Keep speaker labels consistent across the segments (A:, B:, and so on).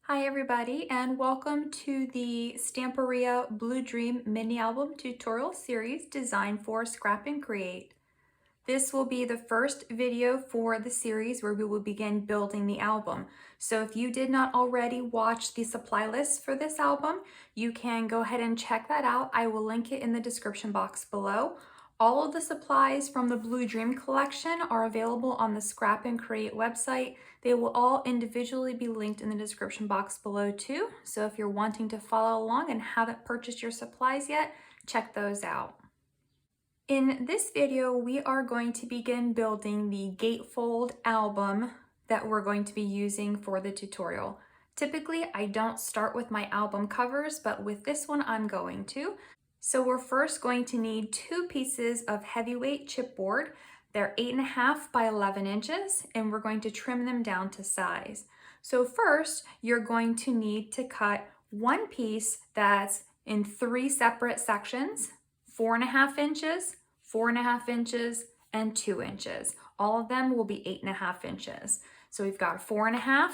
A: Hi everybody, and welcome to the Stamperia Blue Dream mini album tutorial series designed for Scrap and Create. This will be the first video for the series where we will begin building the album. So if you did not already watch the supply list for this album, you can go ahead and check that out. I will link it in the description box below. All of the supplies from the Blue Dream collection are available on the Scrap and Create website. They will all individually be linked in the description box below too. So if you're wanting to follow along and haven't purchased your supplies yet, check those out. In this video, we are going to begin building the Gatefold album that we're going to be using for the tutorial. Typically, I don't start with my album covers, but with this one, I'm going to. So we're first going to need 2 pieces of heavyweight chipboard. They're 8.5 by 11 inches, and we're going to trim them down to size. So first, you're going to need to cut one piece that's in 3 separate sections, 4.5 inches, 4.5 inches, and 2 inches. All of them will be 8.5 inches. So we've got a 4.5,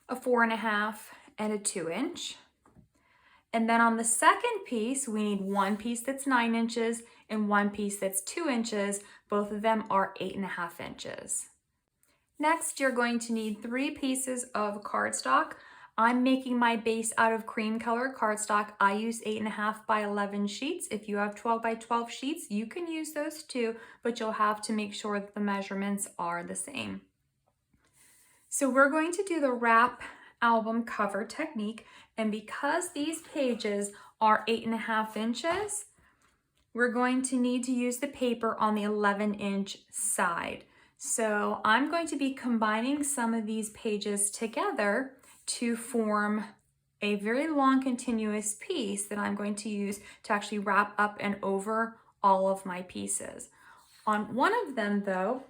A: a 4.5, and a 2 inch. And then on the second piece, we need one piece that's 9 inches and one piece that's 2 inches. Both of them are 8.5 inches. Next, you're going to need 3 pieces of cardstock. I'm making my base out of cream colored cardstock. I use 8.5 by 11 sheets. If you have 12 by 12 sheets, you can use those too, but you'll have to make sure that the measurements are the same. So we're going to do the wrap album cover technique, and because these pages are 8.5 inches, we're going to need to use the paper on the 11-inch side. So I'm going to be combining some of these pages together to form a very long continuous piece that I'm going to use to actually wrap up and over all of my pieces. On one of them though,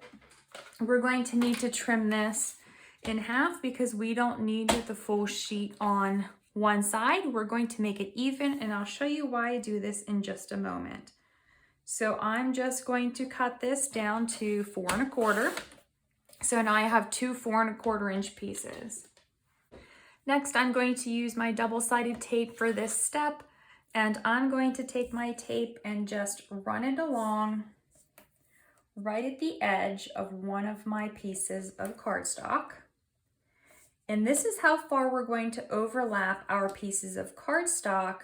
A: we're going to need to trim this in half because we don't need the full sheet on one side. We're going to make it even, and I'll show you why I do this in just a moment. So I'm just going to cut this down to 4.25. So now I have 2 4.25 inch pieces. Next, I'm going to use my double-sided tape for this step, and I'm going to take my tape and just run it along right at the edge of one of my pieces of cardstock. And this is how far we're going to overlap our pieces of cardstock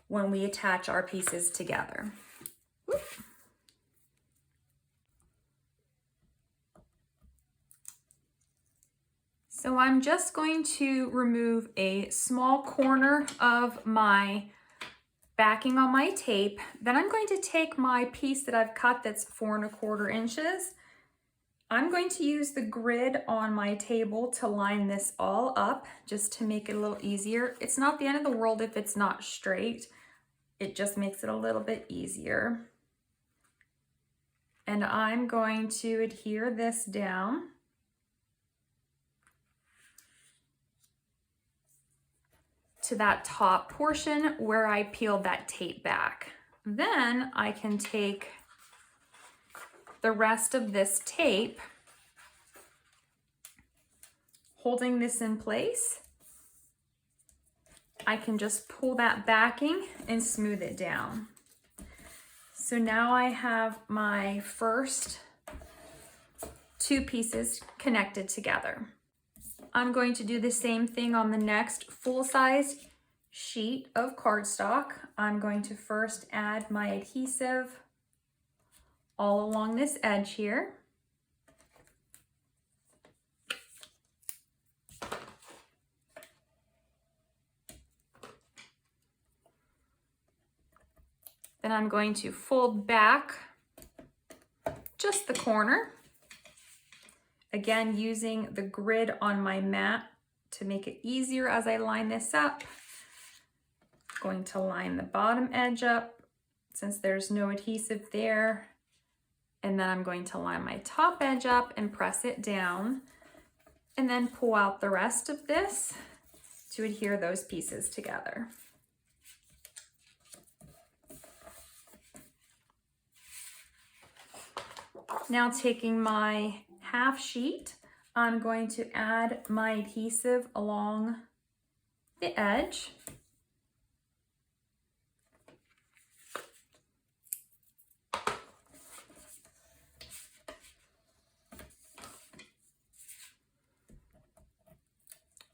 A: when we attach our pieces together. Whoop. So I'm just going to remove a small corner of my backing on my tape. Then I'm going to take my piece that I've cut that's 4.25 inches. I'm going to use the grid on my table to line this all up just to make it a little easier. It's not the end of the world if it's not straight. It just makes it a little bit easier. And I'm going to adhere this down. To that top portion where I peeled that tape back. Then I can take the rest of this tape, holding this in place. I can just pull that backing and smooth it down. So now I have my first 2 pieces connected together. I'm going to do the same thing on the next full-size sheet of cardstock. I'm going to first add my adhesive all along this edge here. Then I'm going to fold back just the corner. Again, using the grid on my mat to make it easier as I line this up. Going to line the bottom edge up since there's no adhesive there. And then I'm going to line my top edge up and press it down. And then pull out the rest of this to adhere those pieces together. Now taking my half sheet, I'm going to add my adhesive along the edge.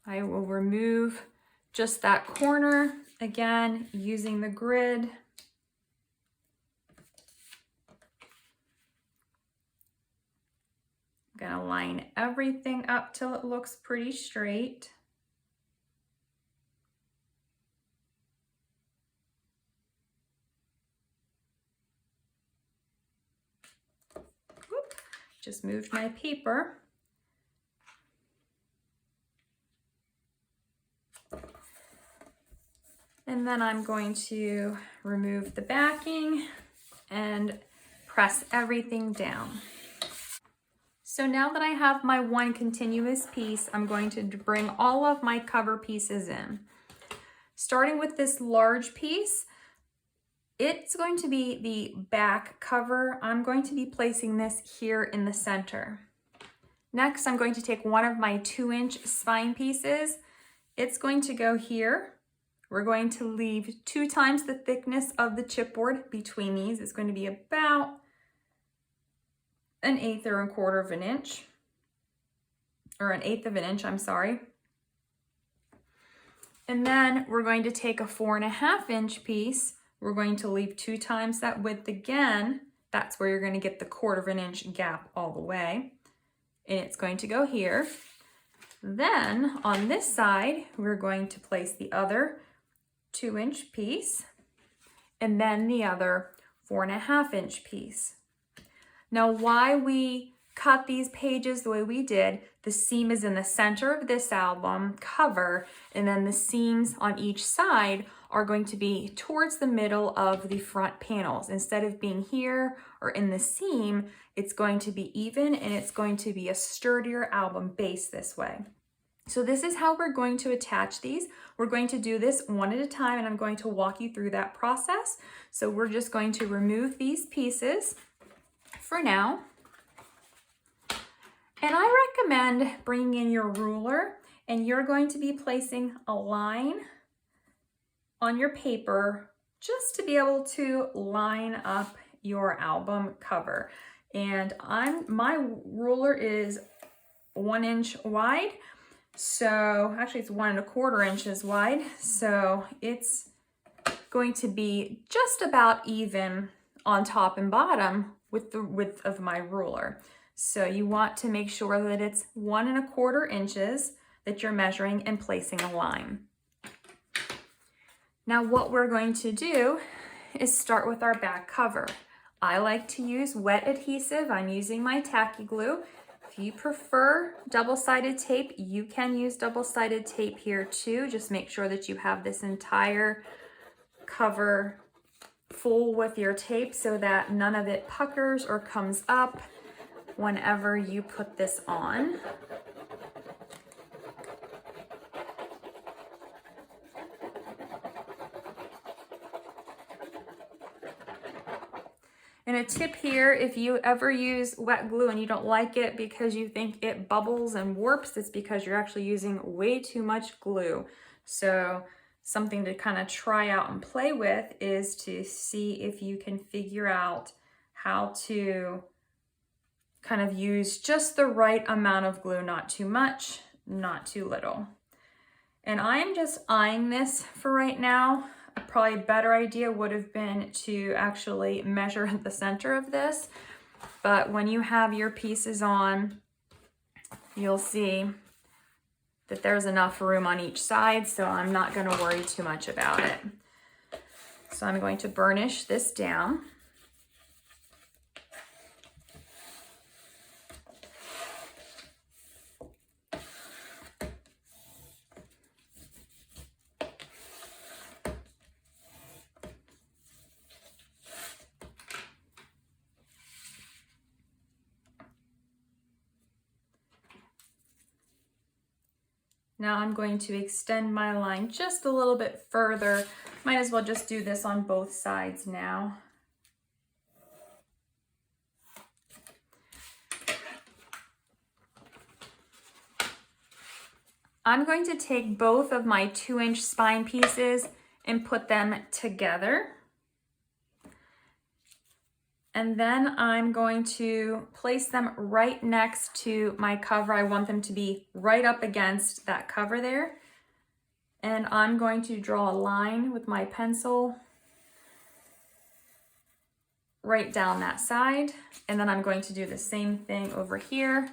A: I will remove just that corner, again, using the grid. I'm gonna line everything up till it looks pretty straight. Whoop, just moved my paper. And then I'm going to remove the backing and press everything down. So now that I have my one continuous piece, I'm going to bring all of my cover pieces in. Starting with this large piece, it's going to be the back cover. I'm going to be placing this here in the center. Next, I'm going to take one of my 2-inch spine pieces. It's going to go here. We're going to leave 2 times the thickness of the chipboard between these. It's going to be about 1/8 or 1/4 of an inch, or 1/8 of an inch, I'm sorry. And then we're going to take a 4.5-inch piece. We're going to leave 2 times that width again. That's where you're going to get the 1/4 of an inch gap all the way. And it's going to go here. Then on this side, we're going to place the other 2-inch piece, and then the other 4.5-inch piece. Now, why we cut these pages the way we did, the seam is in the center of this album cover, and then the seams on each side are going to be towards the middle of the front panels. Instead of being here or in the seam, it's going to be even, and it's going to be a sturdier album base this way. So this is how we're going to attach these. We're going to do this one at a time, and I'm going to walk you through that process. So we're just going to remove these pieces for now. And I recommend bringing in your ruler, and you're going to be placing a line on your paper just to be able to line up your album cover. And my ruler is 1 inch wide. So actually it's 1.25 inches wide. So it's going to be just about even on top and bottom with the width of my ruler. So you want to make sure that it's 1.25 inches that you're measuring and placing a line. Now what we're going to do is start with our back cover. I like to use wet adhesive. I'm using my tacky glue. If you prefer double-sided tape, you can use double-sided tape here too. Just make sure that you have this entire cover full with your tape so that none of it puckers or comes up whenever you put this on. And a tip here, if you ever use wet glue and you don't like it because you think it bubbles and warps, it's because you're actually using way too much glue. So something to kind of try out and play with is to see if you can figure out how to kind of use just the right amount of glue, not too much, not too little. And I am just eyeing this for right now. Probably a better idea would have been to actually measure the center of this. But when you have your pieces on, you'll see that there's enough room on each side, so I'm not going to worry too much about it. So I'm going to burnish this down. Now I'm going to extend my line just a little bit further. Might as well just do this on both sides now. I'm going to take both of my 2-inch spine pieces and put them together. And then I'm going to place them right next to my cover. I want them to be right up against that cover there. And I'm going to draw a line with my pencil right down that side. And then I'm going to do the same thing over here.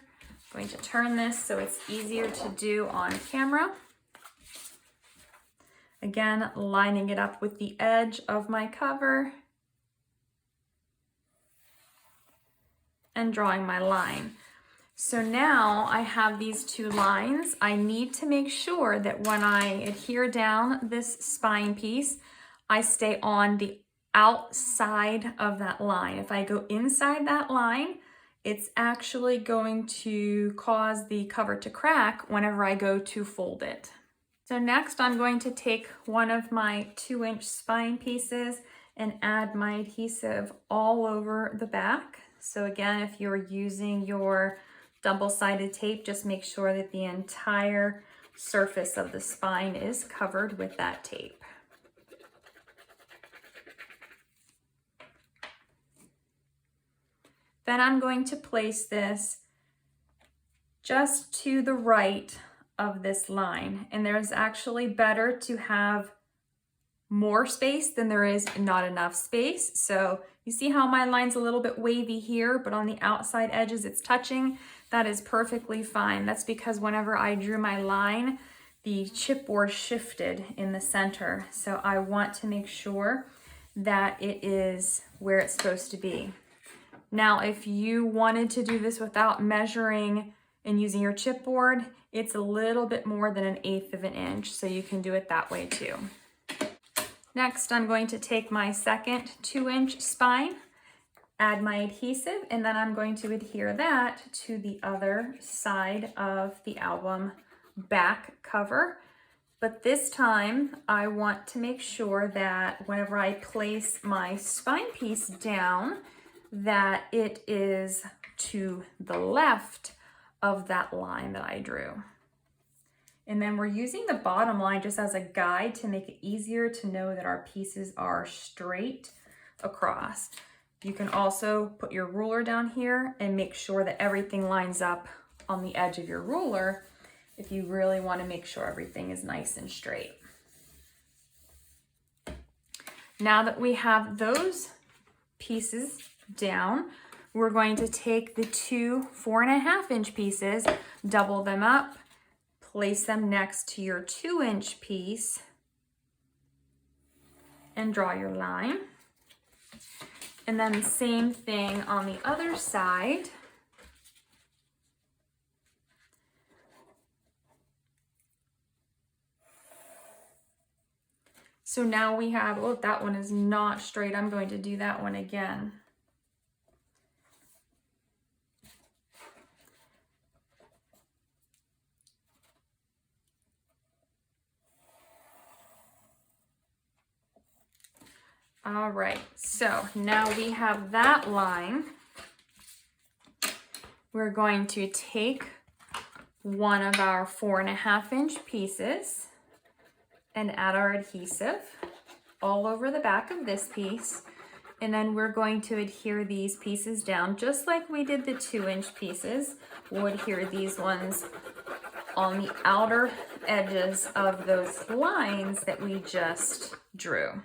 A: I'm going to turn this so it's easier to do on camera. Again, lining it up with the edge of my cover and drawing my line. So now I have these two lines. I need to make sure that when I adhere down this spine piece, I stay on the outside of that line. If I go inside that line, it's actually going to cause the cover to crack whenever I go to fold it. So next I'm going to take one of my 2-inch spine pieces and add my adhesive all over the back. So again, if you're using your double-sided tape, just make sure that the entire surface of the spine is covered with that tape. Then I'm going to place this just to the right of this line. And there's actually better to have more space than there is not enough space. So you see how my line's a little bit wavy here, but on the outside edges it's touching. That is perfectly fine. That's because whenever I drew my line, the chipboard shifted in the center. So I want to make sure that it is where it's supposed to be. Now, if you wanted to do this without measuring and using your chipboard, it's a little bit more than 1/8 of an inch, so you can do it that way too. Next, I'm going to take my second 2-inch spine, add my adhesive, and then I'm going to adhere that to the other side of the album back cover. But this time, I want to make sure that whenever I place my spine piece down, that it is to the left of that line that I drew. And then we're using the bottom line just as a guide to make it easier to know that our pieces are straight across. You can also put your ruler down here and make sure that everything lines up on the edge of your ruler if you really want to make sure everything is nice and straight. Now that we have those pieces down, we're going to take the two 4.5-inch pieces, double them up, place them next to your 2-inch piece, and draw your line. And then the same thing on the other side. So now we have, oh, that one is not straight. I'm going to do that one again. All right, so now we have that line. We're going to take one of our 4.5-inch pieces and add our adhesive all over the back of this piece. And then we're going to adhere these pieces down just like we did the 2-inch pieces. We'll adhere these ones on the outer edges of those lines that we just drew.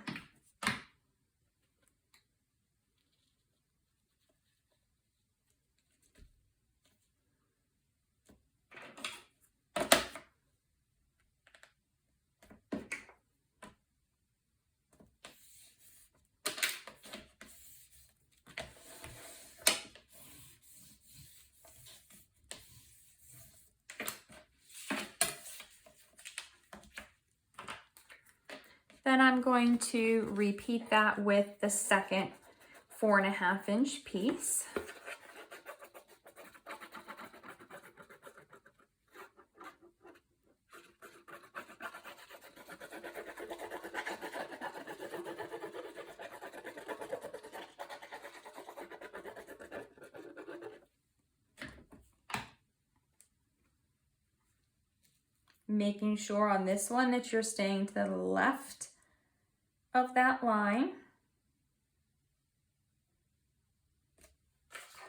A: Then I'm going to repeat that with the second 4.5-inch piece. making sure on this one that you're staying to the left of that line.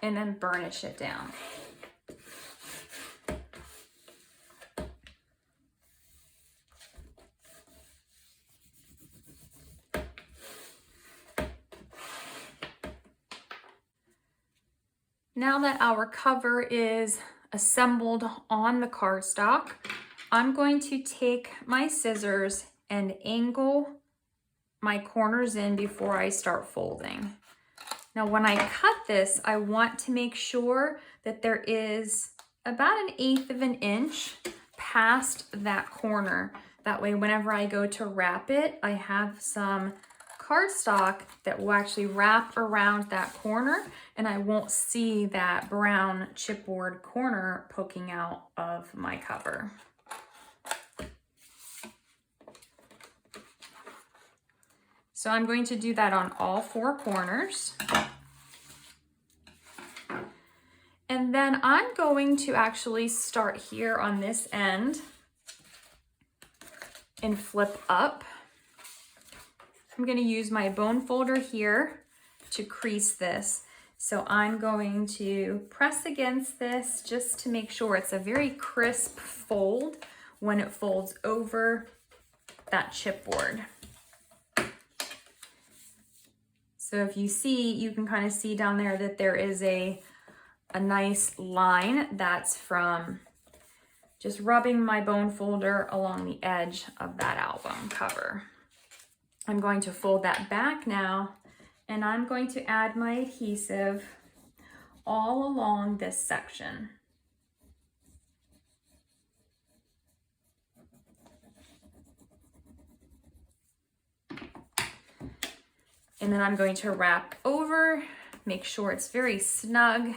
A: And then burnish it down. Now that our cover is assembled on the cardstock, I'm going to take my scissors and angle my corners in before I start folding. Now when I cut this, I want to make sure that there is about 1/8 of an inch past that corner. That way whenever I go to wrap it, I have some cardstock that will actually wrap around that corner and I won't see that brown chipboard corner poking out of my cover. So I'm going to do that on all 4 corners. And then I'm going to actually start here on this end and flip up. I'm going to use my bone folder here to crease this. So I'm going to press against this just to make sure it's a very crisp fold when it folds over that chipboard. So if you see, you can kind of see down there that there is a nice line that's from just rubbing my bone folder along the edge of that album cover. I'm going to fold that back now, and I'm going to add my adhesive all along this section. And then I'm going to wrap over, make sure it's very snug,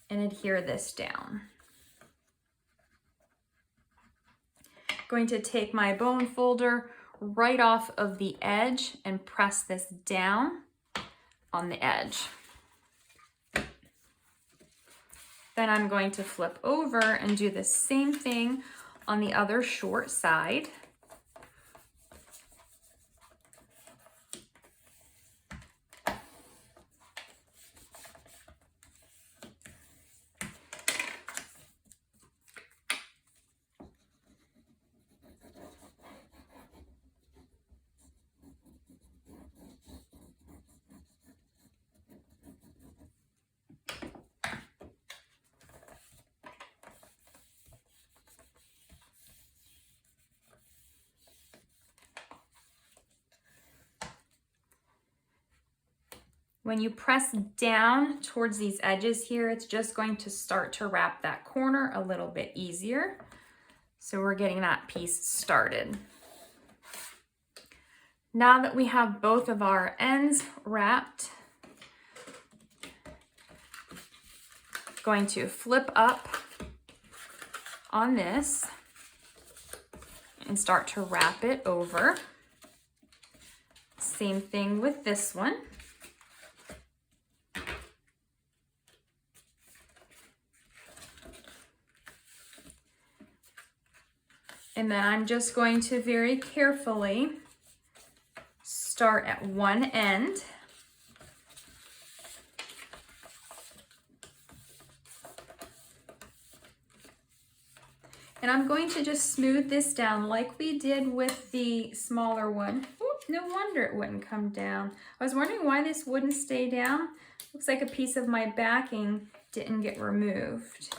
A: and adhere this down. Going to take my bone folder right off of the edge and press this down on the edge. Then I'm going to flip over and do the same thing on the other short side. When you press down towards these edges here, it's just going to start to wrap that corner a little bit easier. So we're getting that piece started. Now that we have both of our ends wrapped, going to flip up on this and start to wrap it over. Same thing with this one. And then I'm just going to very carefully start at one end. And I'm going to just smooth this down like we did with the smaller one. Oop, no wonder it wouldn't come down. I was wondering why this wouldn't stay down. Looks like a piece of my backing didn't get removed.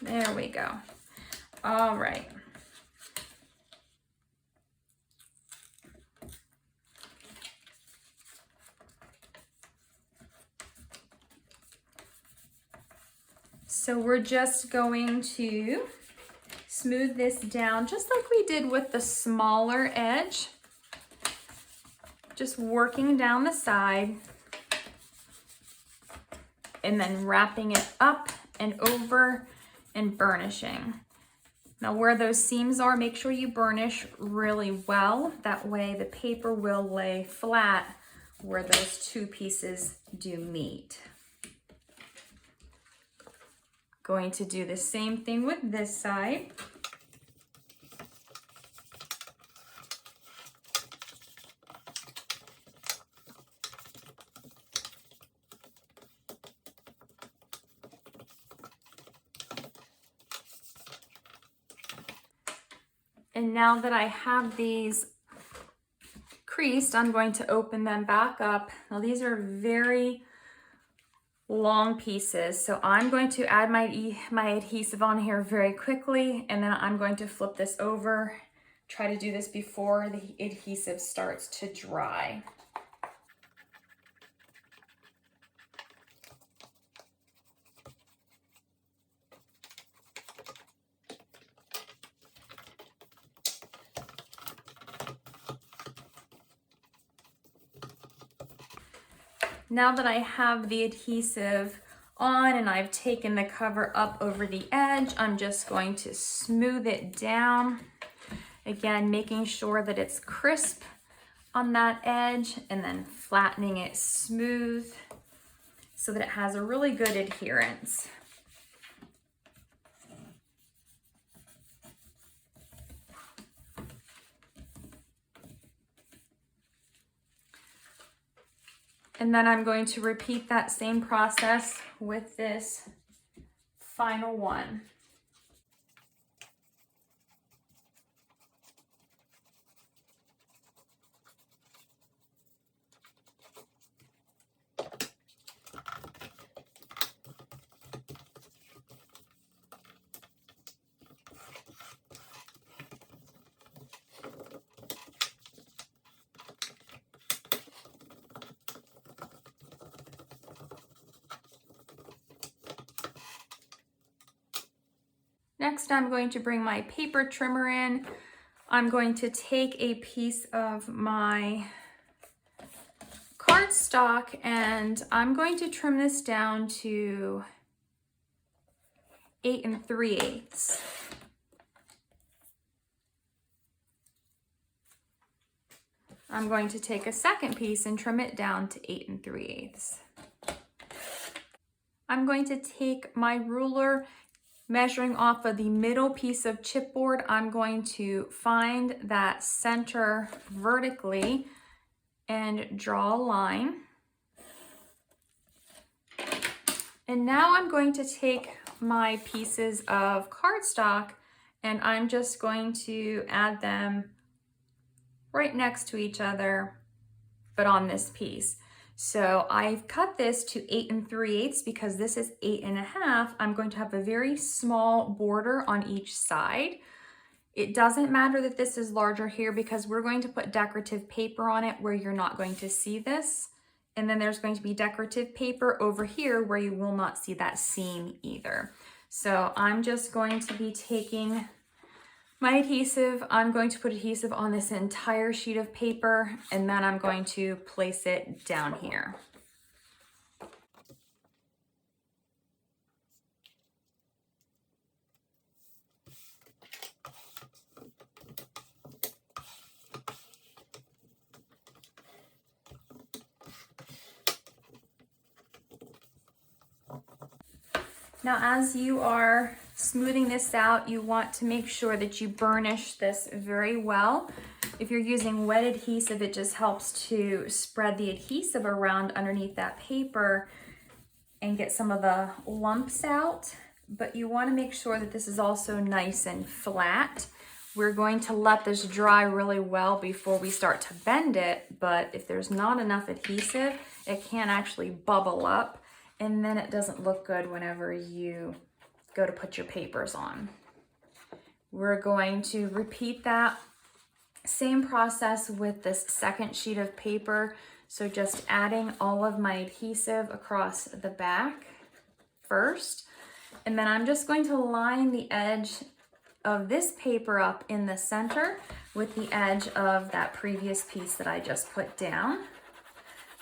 A: There we go. All right. So we're just going to smooth this down just like we did with the smaller edge. Just working down the side and then wrapping it up and over and burnishing. Now where those seams are, make sure you burnish really well. That way the paper will lay flat where those two pieces do meet. Going to do the same thing with this side. And now that I have these creased, I'm going to open them back up. Now these are very long pieces, so I'm going to add my adhesive on here very quickly, and then I'm going to flip this over. Try to do this before the adhesive starts to dry. Now that I have the adhesive on and I've taken the cover up over the edge, I'm just going to smooth it down. Again, making sure that it's crisp on that edge and then flattening it smooth so that it has a really good adherence. And then I'm going to repeat that same process with this final one. Next, I'm going to bring my paper trimmer in. I'm going to take a piece of my cardstock and I'm going to trim this down to 8 3/8. I'm going to take a second piece and trim it down to 8 3/8. I'm going to take my ruler, measuring off of the middle piece of chipboard. I'm going to find that center vertically and draw a line. And now I'm going to take my pieces of cardstock and I'm just going to add them right next to each other, but on this piece. So I've cut this to 8 3/8 because this is 8 1/2. I'm going to have a very small border on each side. It doesn't matter that this is larger here because we're going to put decorative paper on it where you're not going to see this. And then there's going to be decorative paper over here where you will not see that seam either. So I'm just going to be taking my adhesive. I'm going to put adhesive on this entire sheet of paper and then I'm going to place it down here. Now, as you are smoothing this out, you want to make sure that you burnish this very well. If you're using wet adhesive, it just helps to spread the adhesive around underneath that paper and get some of the lumps out. But you want to make sure that this is also nice and flat. We're going to let this dry really well before we start to bend it, but if there's not enough adhesive, it can actually bubble up. And then it doesn't look good whenever you go to put your papers on. We're going to repeat that same process with this second sheet of paper. So just adding all of my adhesive across the back first. And then I'm just going to line the edge of this paper up in the center with the edge of that previous piece that I just put down,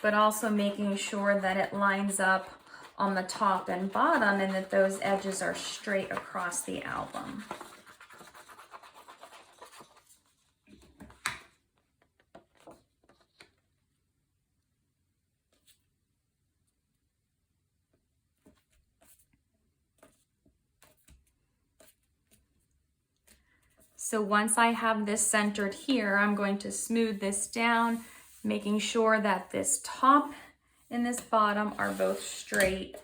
A: but also making sure that it lines up on the top and bottom and that those edges are straight across the album. So once I have this centered here, I'm going to smooth this down, making sure that this top and this bottom are both straight,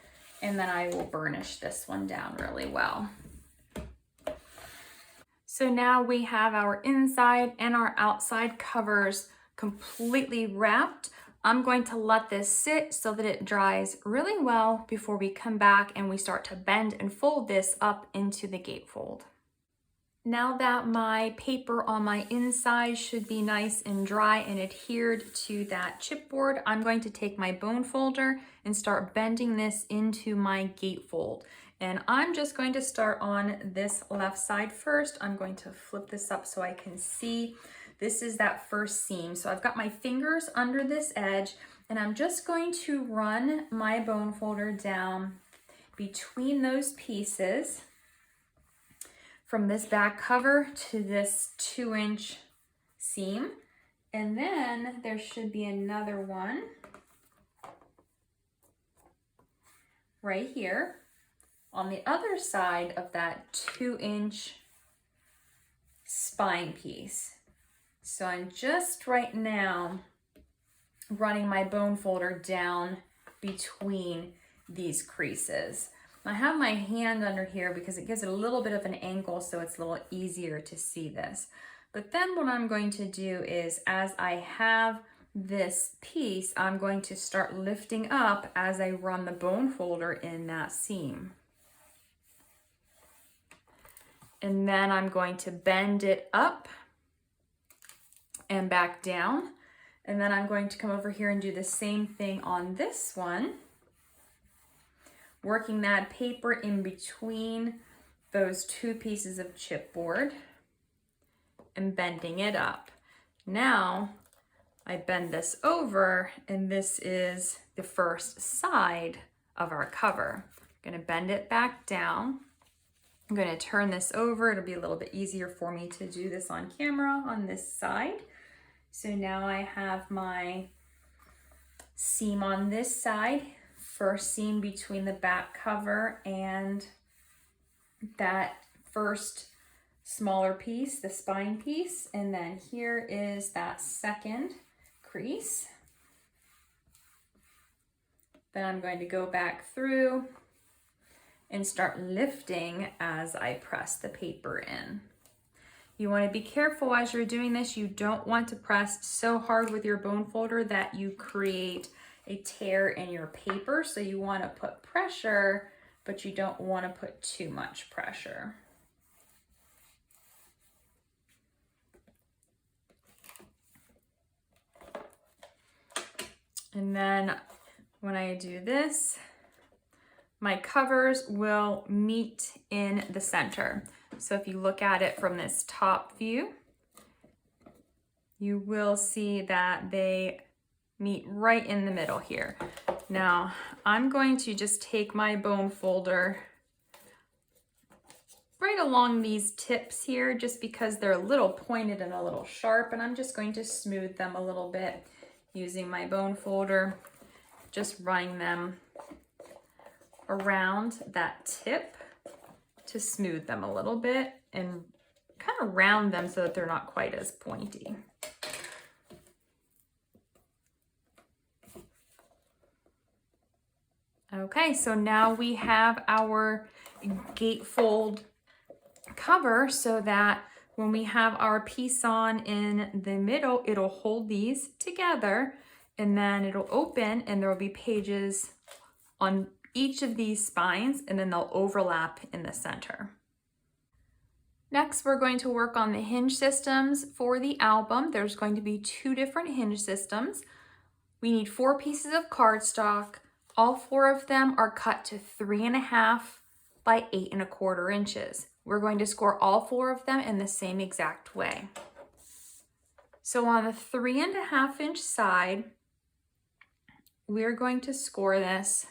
A: and then I will burnish this one down really well. So now we have our inside and our outside covers completely wrapped. I'm going to let this sit so that it dries really well before we come back and we start to bend and fold this up into the gatefold. Now that my paper on my inside should be nice and dry and adhered to that chipboard, I'm going to take my bone folder and start bending this into my gatefold. And I'm just going to start on this left side first. I'm going to flip this up so I can see. This is that first seam. So I've got my fingers under this edge, and I'm just going to run my bone folder down between those pieces from this back cover to this 2-inch seam. And then there should be another one right here on the other side of that 2-inch spine piece. So I'm just right now running my bone folder down between these creases. I have my hand under here because it gives it a little bit of an angle, so it's a little easier to see this. But then what I'm going to do is, as I have this piece, I'm going to start lifting up as I run the bone folder in that seam. And then I'm going to bend it up and back down. And then I'm going to come over here and do the same thing on this one, working that paper in between those two pieces of chipboard and bending it up. Now I bend this over, and this is the first side of our cover. I'm going to bend it back down. I'm going to turn this over. It'll be a little bit easier for me to do this on camera on this side. So now I have my seam on this side, first seam between the back cover and that first smaller piece, the spine piece, and then here is that second crease. Then I'm going to go back through and start lifting as I press the paper in. You want to be careful as you're doing this. You don't want to press so hard with your bone folder that you create a tear in your paper. So you want to put pressure, but you don't want to put too much pressure. And then when I do this, my covers will meet in the center. So if you look at it from this top view, you will see that they meet right in the middle here. Now, I'm going to just take my bone folder right along these tips here, just because they're a little pointed and a little sharp, and I'm just going to smooth them a little bit using my bone folder, just running them around that tip to smooth them a little bit and kind of round them so that they're not quite as pointy. Okay, so now we have our gatefold cover so that when we have our piece on in the middle, it'll hold these together, and then it'll open and there will be pages on each of these spines, and then they'll overlap in the center. Next, we're going to work on the hinge systems for the album. There's going to be 2 different hinge systems. We need 4 pieces of cardstock. All 4 of them are cut to 3.5 by 8.25 inches. We're going to score all 4 of them in the same exact way. So on the 3.5 inch side, we're going to score this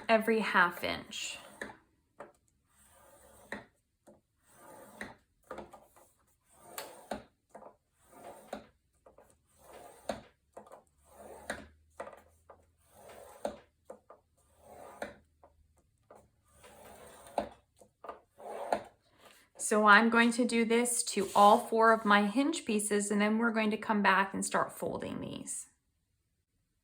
A: every 1/2 inch. So I'm going to do this to all 4 of my hinge pieces, and then we're going to come back and start folding these.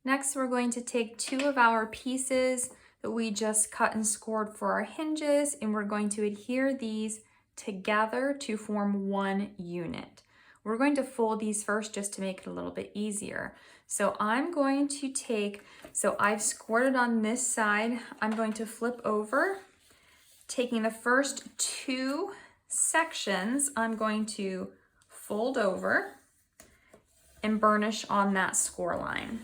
A: Next, we're going to take 2 of our pieces that we just cut and scored for our hinges, and we're going to adhere these together to form one unit. We're going to fold these first just to make it a little bit easier. So I'm going to take, so I've scored it on this side, I'm going to flip over, taking the first 2 sections, I'm going to fold over and burnish on that score line.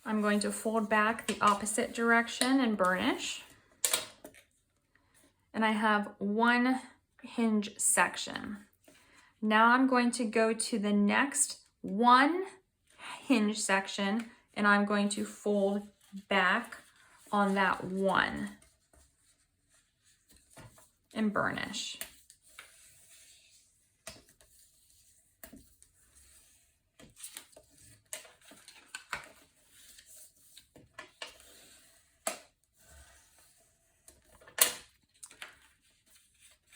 A: I'm going to fold back the opposite direction and burnish. And I have 1 hinge section. Now I'm going to go to the next 1 hinge section, and I'm going to fold back on that 1 and burnish.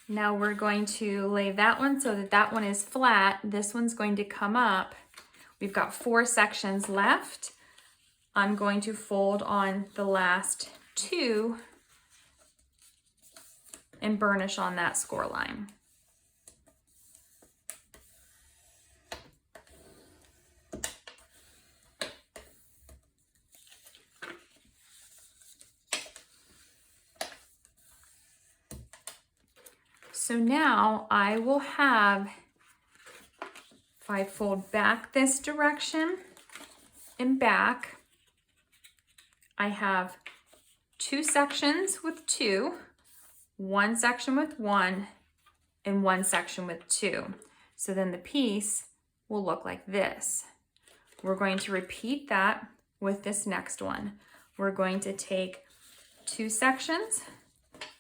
A: Now we're going to lay that one so that that one is flat. This one's going to come up. We've got 4 sections left. I'm going to fold on the last 2 and burnish on that score line. So now I will have, if I fold back this direction and back, I have 2 sections with 2, 1 section with 1, and 1 section with 2. So then the piece will look like this. We're going to repeat that with this next one. We're going to take 2 sections,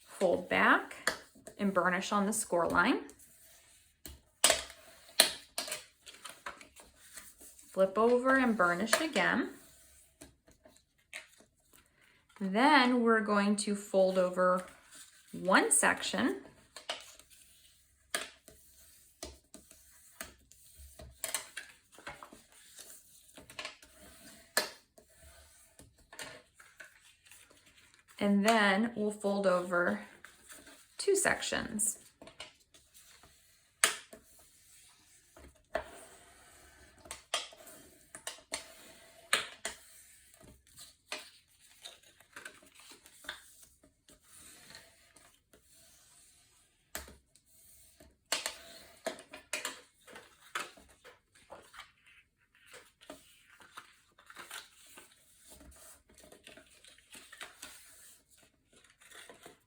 A: fold back, and burnish on the score line. Flip over and burnish again. Then we're going to fold over 1 section. And then we'll fold over 2 sections.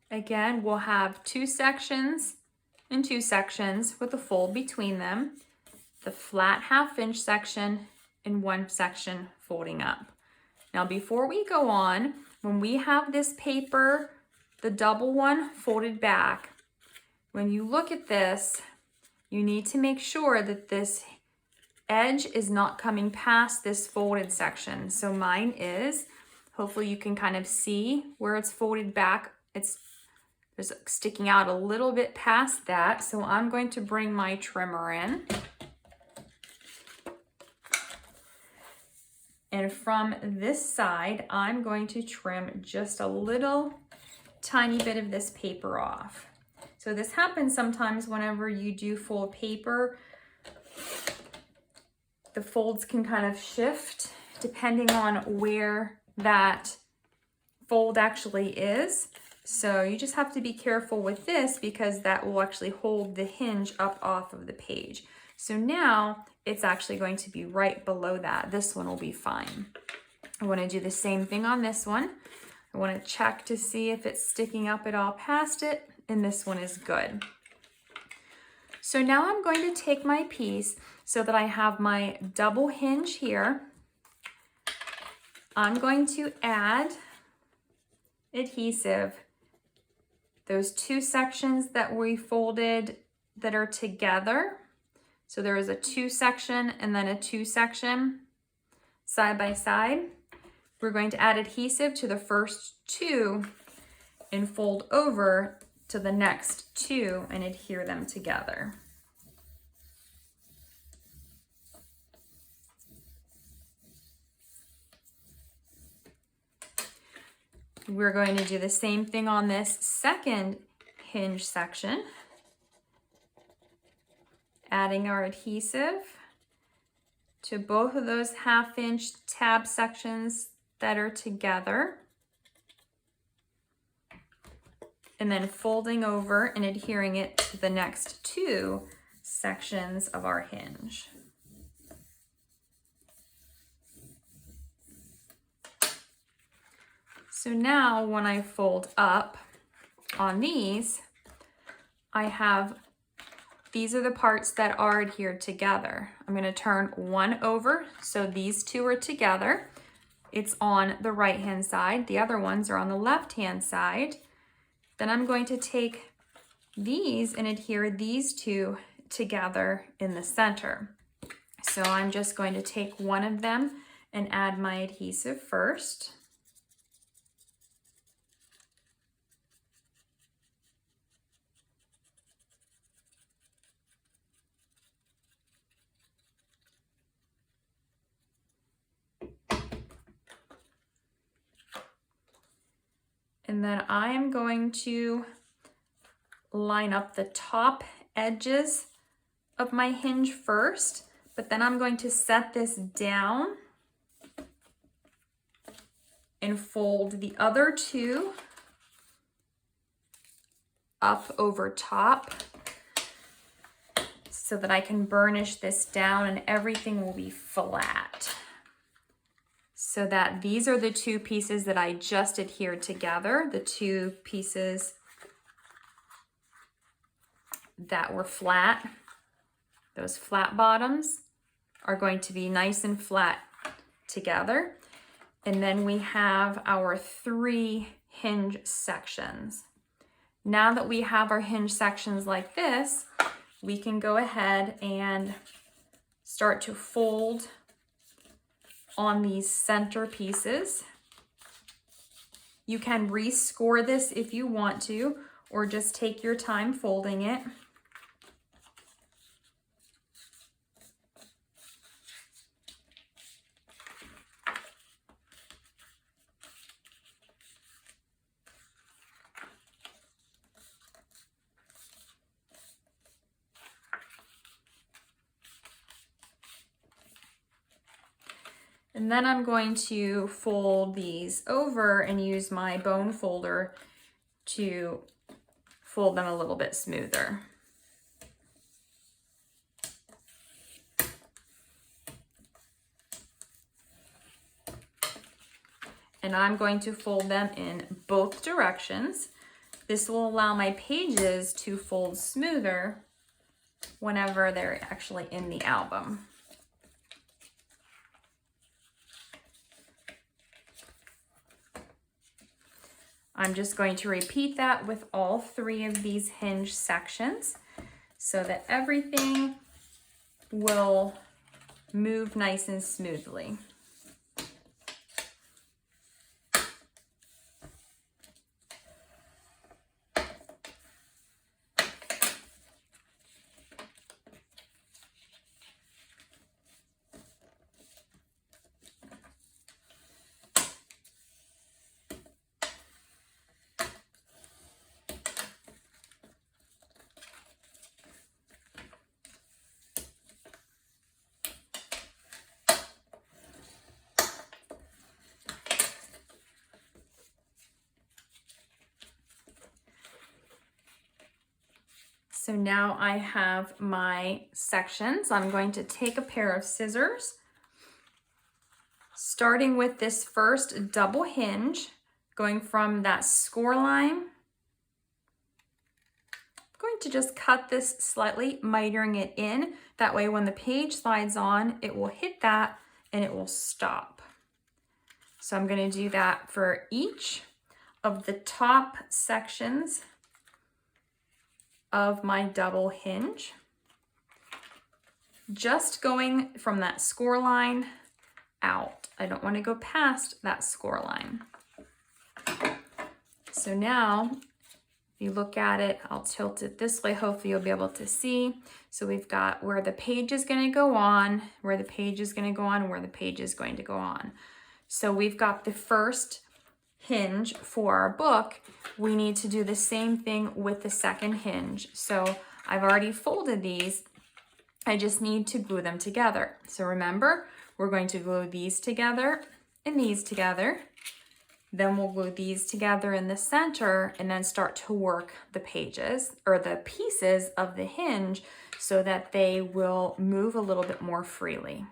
A: Again, we'll have 2 sections and 2 sections with a fold between them, the flat 1/2 inch section and 1 section folding up. Now before we go on, when we have this paper, the double one folded back, when you look at this, you need to make sure that this edge is not coming past this folded section. So mine is, hopefully you can kind of see where it's folded back. It's sticking out a little bit past that. So I'm going to bring my trimmer in. And from this side, I'm going to trim just a little tiny bit of this paper off. So this happens sometimes whenever you do fold paper. The folds can kind of shift depending on where that fold actually is. So you just have to be careful with this because that will actually hold the hinge up off of the page. So now it's actually going to be right below that. This one will be fine. I want to do the same thing on this one. I want to check to see if it's sticking up at all past it, and this one is good. So now I'm going to take my piece so that I have my double hinge here. I'm going to add adhesive. Those 2 sections that we folded that are together, So there is a 2 section and then a 2 section side by side. We're going to add adhesive to the first 2 and fold over to the next 2 and adhere them together. We're going to do the same thing on this second hinge section, adding our adhesive to both of those 1/2 inch tab sections that are together, and then folding over and adhering it to the next 2 sections of our hinge. So now when I fold up on these, these are the parts that are adhered together. I'm going to turn one over so these 2 are together. It's on the right hand side. The other ones are on the left hand side. Then I'm going to take these and adhere these 2 together in the center. So I'm just going to take one of them and add my adhesive first. And then I am going to line up the top edges of my hinge first, but then I'm going to set this down and fold the other 2 up over top so that I can burnish this down and everything will be flat. So that these are the 2 pieces that I just adhered together, the 2 pieces that were flat. Those flat bottoms are going to be nice and flat together. And then we have our 3 hinge sections. Now that we have our hinge sections like this, we can go ahead and start to fold on these center pieces. You can rescore this if you want to, or just take your time folding it. And then I'm going to fold these over and use my bone folder to fold them a little bit smoother. And I'm going to fold them in both directions. This will allow my pages to fold smoother whenever they're actually in the album. I'm just going to repeat that with all 3 of these hinge sections so that everything will move nice and smoothly. So now I have my sections. I'm going to take a pair of scissors, starting with this first double hinge, going from that score line. I'm going to just cut this slightly, mitering it in. That way when the page slides on, it will hit that and it will stop. So I'm going to do that for each of the top sections of my double hinge. just going from that score line out. I don't want to go past that score line. So now, if you look at it, I'll tilt it this way, hopefully you'll be able to see. So we've got where the page is going to go on, where the page is going to go on, where the page is going to go on. So we've got the first hinge for our book. We need to do the same thing with the second hinge. So I've already folded these. I just need to glue them together. So remember, we're going to glue these together and these together. Then we'll glue these together in the center and then start to work the pages or the pieces of the hinge so that they will move a little bit more freely.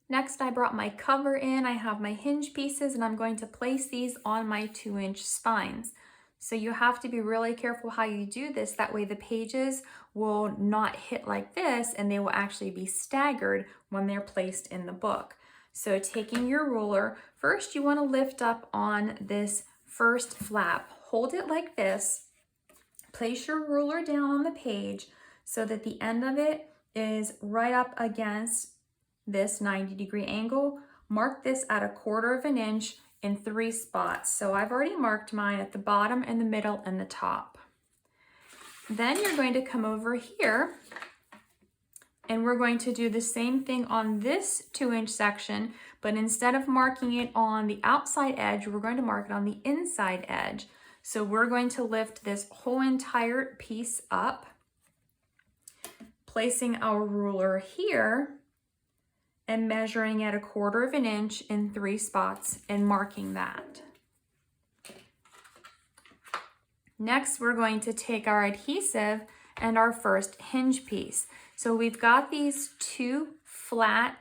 A: Next, I brought my cover in. I have my hinge pieces and I'm going to place these on my 2-inch spines. So you have to be really careful how you do this. That way the pages will not hit like this and they will actually be staggered when they're placed in the book. So taking your ruler, first you want to lift up on this first flap. Hold it like this. Place your ruler down on the page so that the end of it is right up against this 90-degree angle. Mark this at 1/4 of an inch in 3 spots. So I've already marked mine at the bottom and the middle and the top. Then you're going to come over here and we're going to do the same thing on this 2-inch section, but instead of marking it on the outside edge, we're going to mark it on the inside edge. So we're going to lift this whole entire piece up, placing our ruler here and measuring at 1/4 of an inch in 3 spots and marking that. Next, we're going to take our adhesive and our first hinge piece. So we've got these 2 flat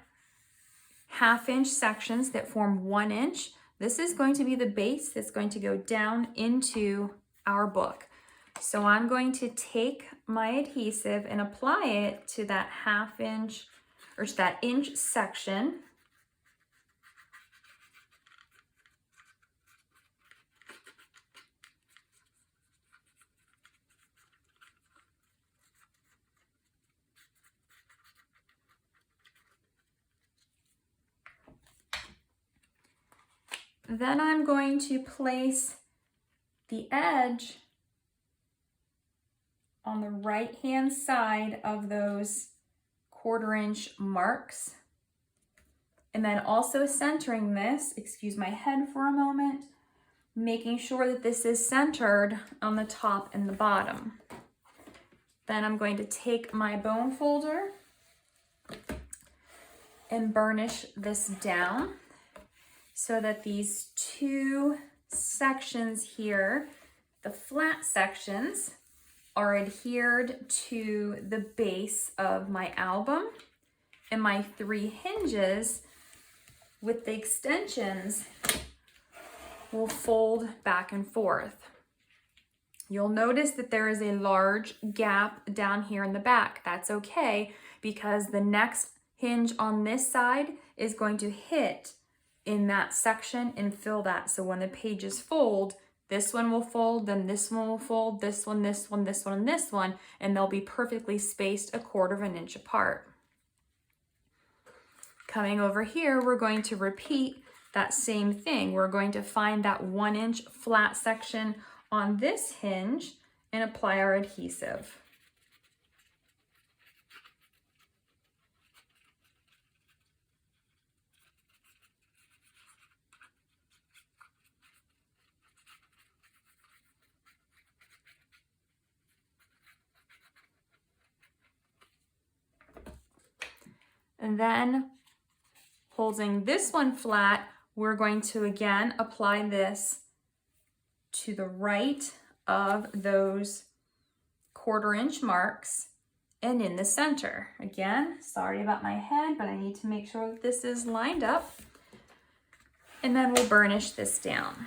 A: 1/2-inch sections that form 1 inch. This is going to be the base that's going to go down into our book. So I'm going to take my adhesive and apply it to that 1/2-inch or to that inch section. Then I'm going to place the edge on the right-hand side of those 1/4 inch marks. And then also centering this, excuse my head for a moment, making sure that this is centered on the top and the bottom. Then I'm going to take my bone folder and burnish this down so that these 2 sections here, the flat sections, are adhered to the base of my album, and my 3 hinges with the extensions will fold back and forth. You'll notice that there is a large gap down here in the back. That's okay, because the next hinge on this side is going to hit in that section and fill that. So when the pages fold, this one will fold, then this one will fold, this one, this one, this one, and this one, and they'll be perfectly spaced 1/4 of an inch apart. Coming over here, we're going to repeat that same thing. We're going to find that 1-inch flat section on this hinge and apply our adhesive. And then holding this one flat, we're going to again apply this to the right of those 1/4 inch marks and in the center. Again, sorry about my head, but I need to make sure that this is lined up. And then we'll burnish this down.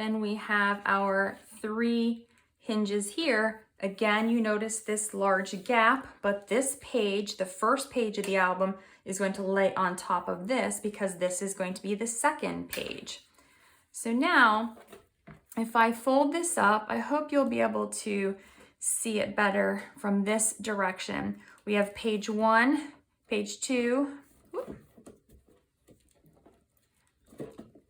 A: Then we have our 3 hinges here. Again, you notice this large gap, but this page, the first page of the album, is going to lay on top of this because this is going to be the second page. So now, if I fold this up, I hope you'll be able to see it better from this direction. We have page 1, page 2,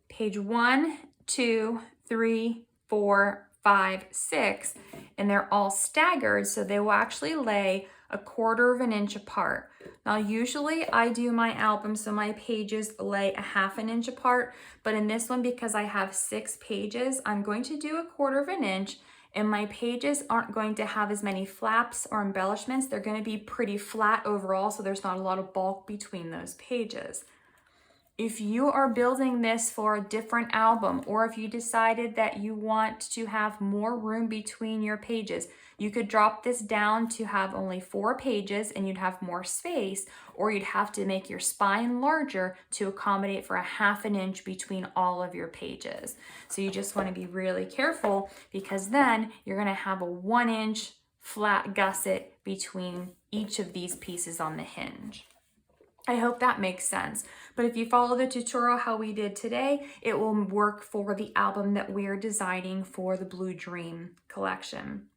A: page 1, 2, 3, 4, 5, 6, and they're all staggered, so they will actually lay 1/4 of an inch apart. Now, usually I do my album so my pages lay 1/2 inch apart, but in this one, because I have 6 pages, I'm going to do 1/4 of an inch, and my pages aren't going to have as many flaps or embellishments. They're going to be pretty flat overall, so there's not a lot of bulk between those pages. If you are building this for a different album, or if you decided that you want to have more room between your pages, you could drop this down to have only 4 pages and you'd have more space, or you'd have to make your spine larger to accommodate for 1/2 inch between all of your pages. So you just want to be really careful, because then you're going to have a 1 inch flat gusset between each of these pieces on the hinge. I hope that makes sense. But if you follow the tutorial how we did today, it will work for the album that we're designing for the Blue Dream collection.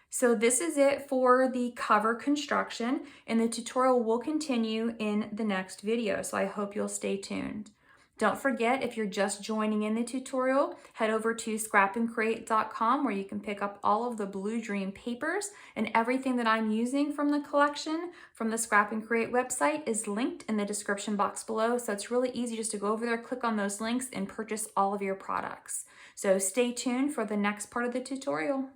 A: So this is it for the cover construction, and the tutorial will continue in the next video. So I hope you'll stay tuned. Don't forget, if you're just joining in the tutorial, head over to scrapandcreate.com where you can pick up all of the Blue Dream papers, and everything that I'm using from the collection from the Scrap and Create website is linked in the description box below. So it's really easy just to go over there, click on those links, and purchase all of your products. So stay tuned for the next part of the tutorial.